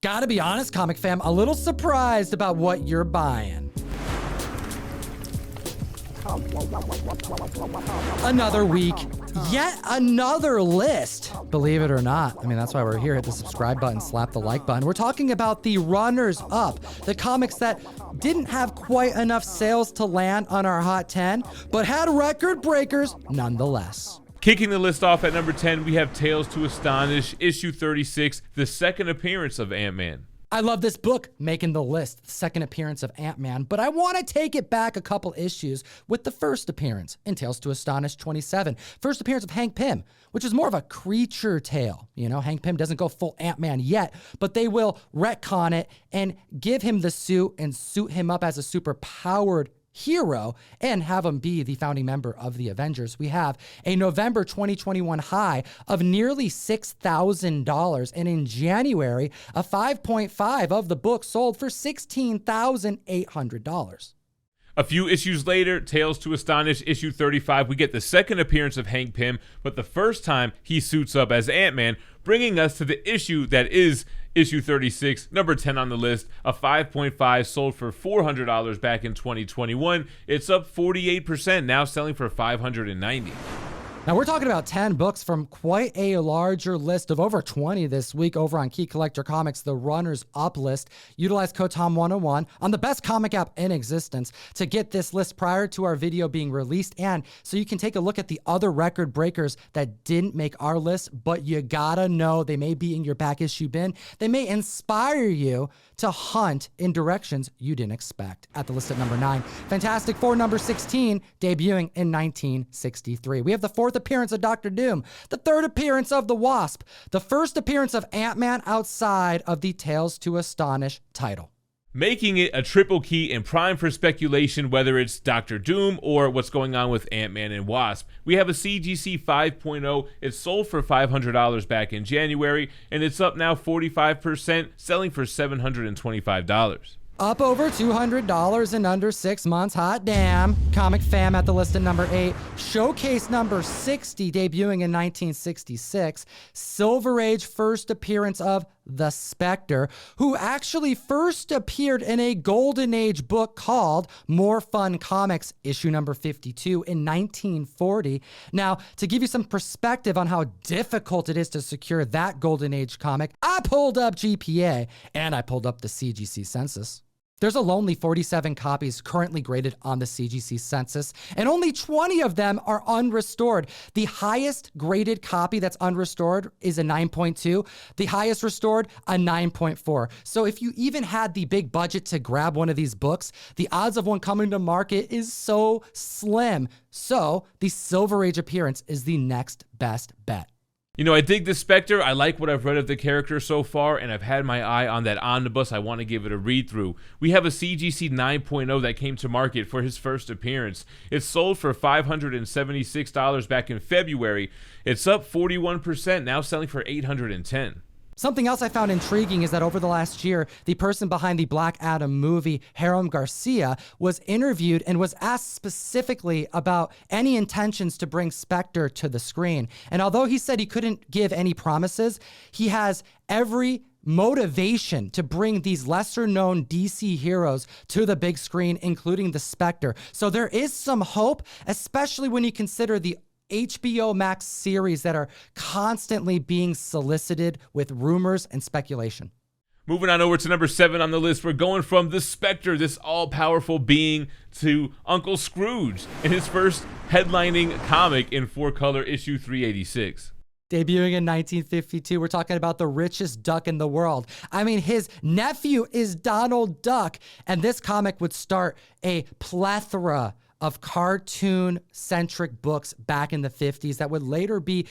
Gotta be honest, comic fam, a little surprised about what you're buying. Another week, yet another list. Believe it or not. I mean, that's why we're here. Hit the subscribe button, slap the like button. We're talking about the runners up, the comics that didn't have quite enough sales to land on our Hot 10, but had record breakers nonetheless. Kicking the list off at number 10, we have Tales to Astonish, issue 36, the second appearance of Ant-Man. I love this book making the list, the second appearance of Ant-Man, but I want to take it back a couple issues with the first appearance in Tales to Astonish 27. First appearance of Hank Pym, which is more of a creature tale. You know, Hank Pym doesn't go full Ant-Man yet, but they will retcon it and give him the suit and suit him up as a super powered hero and have him be the founding member of the Avengers. We have a November 2021 high of nearly $6,000, and in January, a 5.5 of the book sold for $16,800. A few issues later, Tales to Astonish, issue 35, we get the second appearance of Hank Pym, but the first time he suits up as Ant-Man, bringing us to the issue that is issue 36, number 10 on the list, a 5.5 sold for $400 back in 2021. It's up 48%, now selling for $590. Now we're talking about 10 books from quite a larger list of over 20 this week over on Key Collector Comics, the Runners Up list. Utilize code TOM101 on the best comic app in existence to get this list prior to our video being released, and so you can take a look at the other record breakers that didn't make our list, but you gotta know they may be in your back issue bin. They may inspire you to hunt in directions you didn't expect. At the list at number 9, Fantastic Four number 16, debuting in 1963. We have the fourth appearance of Doctor Doom, the third appearance of the Wasp, the first appearance of Ant-Man outside of the Tales to Astonish title. Making it a triple key and prime for speculation, whether it's Doctor Doom or what's going on with Ant-Man and Wasp. We have a CGC 5.0. It sold for $500 back in January, and it's up now 45%, selling for $725. Up over $200 in under 6 months. Hot damn. Comic fam at the list at number 8. Showcase number 60, debuting in 1966. Silver Age first appearance of the Spectre, who actually first appeared in a Golden Age book called More Fun Comics, issue number 52 in 1940. Now, to give you some perspective on how difficult it is to secure that Golden Age comic, I pulled up GPA and I pulled up the CGC census. There's a lonely 47 copies currently graded on the CGC census, and only 20 of them are unrestored. The highest graded copy that's unrestored is a 9.2. The highest restored, a 9.4. So if you even had the big budget to grab one of these books, the odds of one coming to market is so slim. So the Silver Age appearance is the next best bet. You know, I dig the Spectre. I like what I've read of the character so far, and I've had my eye on that omnibus. I want to give it a read-through. We have a CGC 9.0 that came to market for his first appearance. It sold for $576 back in February. It's up 41%, now selling for $810. Something else I found intriguing is that over the last year, the person behind the Black Adam movie, Hiram Garcia, was interviewed and was asked specifically about any intentions to bring Spectre to the screen. And although he said he couldn't give any promises, he has every motivation to bring these lesser-known DC heroes to the big screen, including the Spectre. So there is some hope, especially when you consider the HBO Max series that are constantly being solicited with rumors and speculation. Moving on over to number 7 on the list, we're going from the Spectre, this all-powerful being, to Uncle Scrooge in his first headlining comic in 4-color issue 386. Debuting in 1952, we're talking about the richest duck in the world. I mean, his nephew is Donald Duck, and this comic would start a plethora of cartoon-centric books back in the 50s that would later be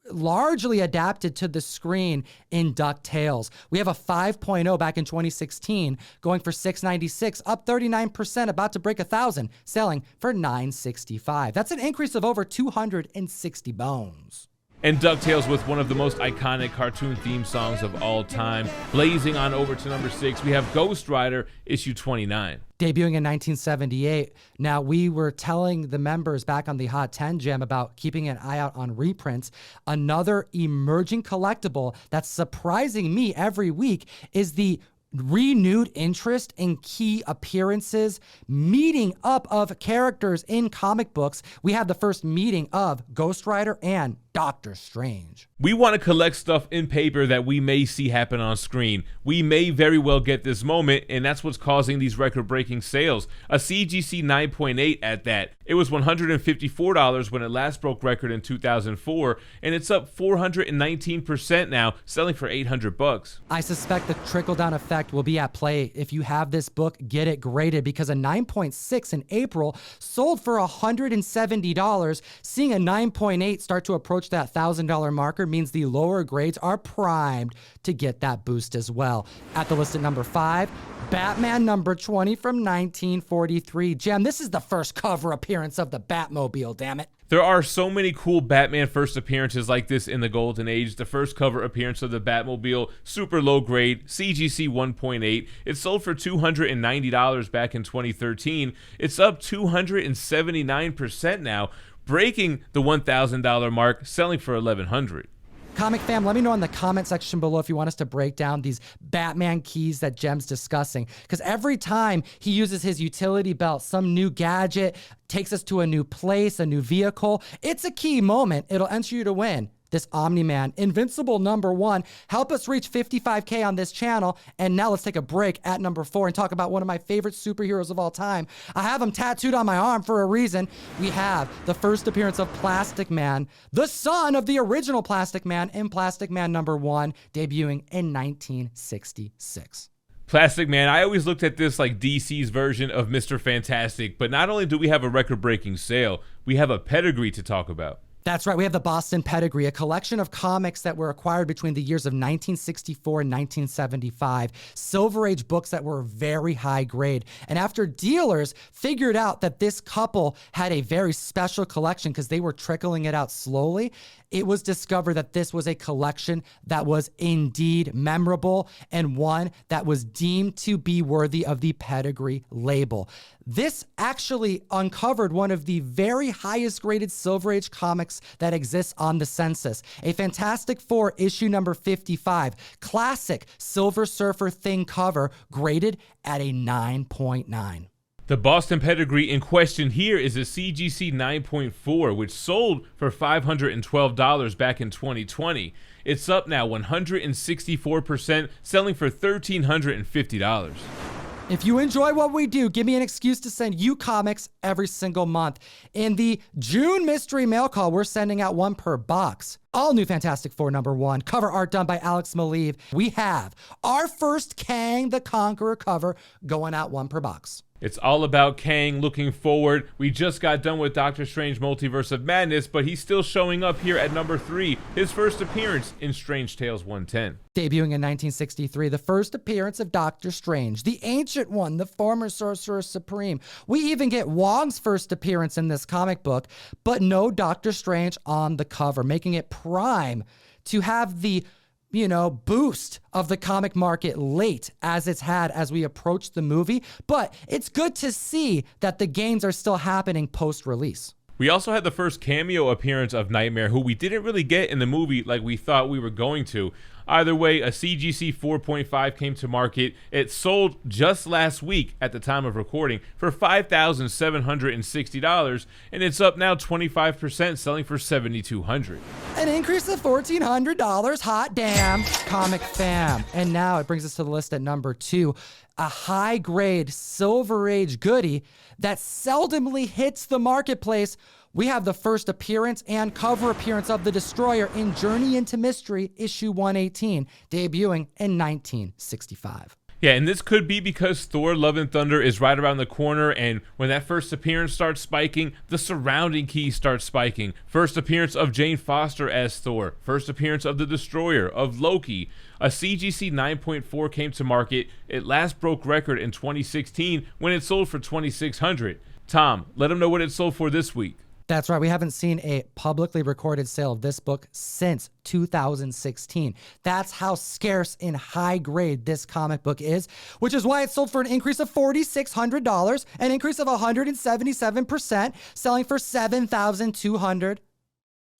largely adapted to the screen in DuckTales. We have a 5.0 back in 2016, going for $696, up 39%, about to break 1,000, selling for $965. That's an increase of over 260 bones. And DuckTales with one of the most iconic cartoon theme songs of all time. Blazing on over to number 6, we have Ghost Rider, issue 29. Debuting in 1978. Now, we were telling the members back on the Hot 10 Jam about keeping an eye out on reprints. Another emerging collectible that's surprising me every week is the renewed interest in key appearances, meeting up of characters in comic books. We have the first meeting of Ghost Rider and Doctor Strange. We want to collect stuff in paper that we may see happen on screen. We may very well get this moment, and that's what's causing these record-breaking sales. A CGC 9.8 at that. It was $154 when it last broke record in 2004, and it's up 419% now, selling for $800. I suspect the trickle-down effect will be at play. If you have this book, get it graded, because a 9.6 in April sold for $170. Seeing a 9.8 start to approach that $1,000 marker means the lower grades are primed to get that boost as well. At the list at number 5, Batman number 20 from 1943. Jem, this is the first cover appearance of the Batmobile, damn it. There are so many cool Batman first appearances like this in the Golden Age. The first cover appearance of the Batmobile, super low grade, CGC 1.8. It sold for $290 back in 2013. It's up 279% now, breaking the $1,000 mark, selling for $1,100. Comic fam, let me know in the comment section below if you want us to break down these Batman keys that Jem's discussing. Because every time he uses his utility belt, some new gadget takes us to a new place, a new vehicle. It's a key moment. It'll enter you to win this Omni-Man. Invincible number 1. Help us reach 55K on this channel. And now let's take a break at number 4 and talk about one of my favorite superheroes of all time. I have him tattooed on my arm for a reason. We have the first appearance of Plastic Man, the son of the original Plastic Man, in Plastic Man number 1, debuting in 1966. Plastic Man, I always looked at this like DC's version of Mr. Fantastic, but not only do we have a record-breaking sale, we have a pedigree to talk about. That's right. We have the Boston Pedigree, a collection of comics that were acquired between the years of 1964 and 1975. Silver Age books that were very high grade. And after dealers figured out that this couple had a very special collection because they were trickling it out slowly, it was discovered that this was a collection that was indeed memorable and one that was deemed to be worthy of the Pedigree label. This actually uncovered one of the very highest graded Silver Age comics that exists on the census. A Fantastic Four issue number 55. Classic Silver Surfer Thing cover, graded at a 9.9. The Boston Pedigree in question here is a CGC 9.4, which sold for $512 back in 2020. It's up now 164%, selling for $1,350. If you enjoy what we do, give me an excuse to send you comics every single month. In the June mystery mail call, we're sending out one per box. All new Fantastic Four number 1, cover art done by Alex Maleev. We have our first Kang the Conqueror cover going out one per box. It's all about Kang looking forward. We just got done with Doctor Strange Multiverse of Madness, but he's still showing up here at number 3, his first appearance in Strange Tales 110. Debuting in 1963, the first appearance of Doctor Strange, the Ancient One, the former Sorcerer Supreme. We even get Wong's first appearance in this comic book, but no Doctor Strange on the cover, making it prime to have the boost of the comic market late as it's had as we approach the movie. But it's good to see that the gains are still happening post-release. We also had the first cameo appearance of Nightmare, who we didn't really get in the movie like we thought we were going to. Either way, a CGC 4.5 came to market. It sold just last week at the time of recording for $5,760, and it's up now 25%, selling for $7,200. An increase of $1,400. Hot damn, comic fam. And now it brings us to the list at number 2, a high-grade Silver Age goodie that seldomly hits the marketplace. We have the first appearance and cover appearance of the Destroyer in Journey into Mystery, issue 118, debuting in 1965. Yeah, and this could be because Thor Love and Thunder is right around the corner, and when that first appearance starts spiking, the surrounding keys start spiking. First appearance of Jane Foster as Thor, first appearance of the Destroyer, of Loki. A CGC 9.4 came to market. It last broke record in 2016 when it sold for $2,600. Tom, let them know what it sold for this week. That's right. We haven't seen a publicly recorded sale of this book since 2016. That's how scarce and high grade this comic book is, which is why it sold for an increase of $4,600, an increase of 177%, selling for $7,200.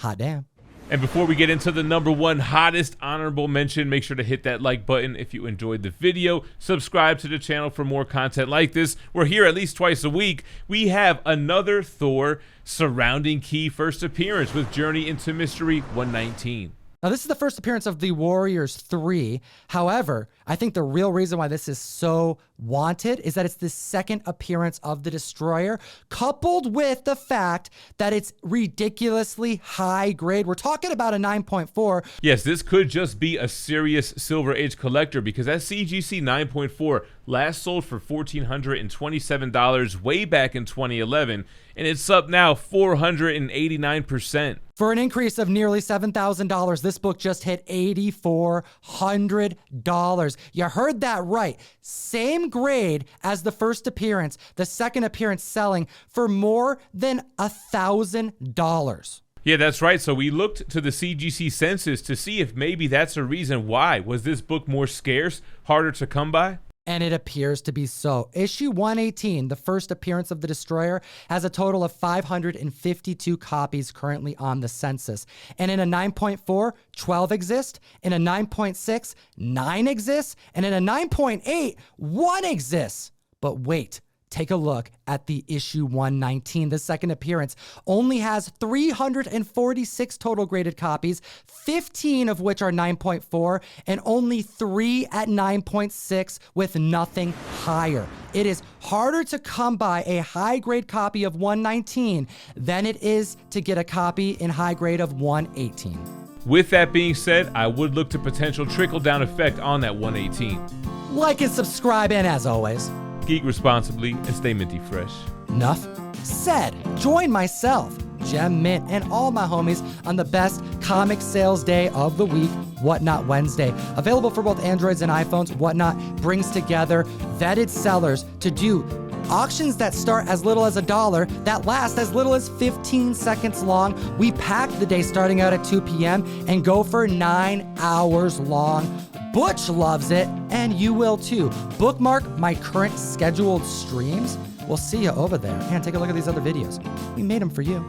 Hot damn. And before we get into the number one hottest honorable mention, make sure to hit that like button if you enjoyed the video. Subscribe to the channel for more content like this. We're here at least twice a week. We have another Thor surrounding key first appearance with Journey into Mystery 119. Now, this is the first appearance of the Warriors 3. However, I think the real reason why this is so wanted is that it's the second appearance of the Destroyer, coupled with the fact that it's ridiculously high grade. We're talking about a 9.4. Yes, this could just be a serious Silver Age collector because that CGC 9.4 last sold for $1,427 way back in 2011, and it's up now 489%. For an increase of nearly $7,000, this book just hit $8,400. You heard that right. Same grade as the first appearance, the second appearance selling for more than $1,000. Yeah, that's right. So we looked to the CGC census to see if maybe that's a reason why. Was this book more scarce, harder to come by? And it appears to be so. Issue 118, the first appearance of the Destroyer, has a total of 552 copies currently on the census. And in a 9.4, 12 exist. In a 9.6, 9 exists. And in a 9.8, 1 exists. But wait. Take a look at the issue 119. The second appearance only has 346 total graded copies, 15 of which are 9.4, and only 3 at 9.6 with nothing higher. It is harder to come by a high grade copy of 119 than it is to get a copy in high grade of 118. With that being said, I would look to potential trickle-down effect on that 118. Like and subscribe, and as always, geek responsibly and stay minty fresh. Enough said. Join myself, Gem Mint, and all my homies on the best comic sales day of the week, Whatnot Wednesday. Available for both Androids and iPhones, Whatnot brings together vetted sellers to do auctions that start as little as $1, that last as little as 15 seconds long. We pack the day starting out at 2 p.m. and go for 9 hours long. Butch loves it, and you will too. Bookmark my current scheduled streams. We'll see you over there. And take a look at these other videos. We made them for you.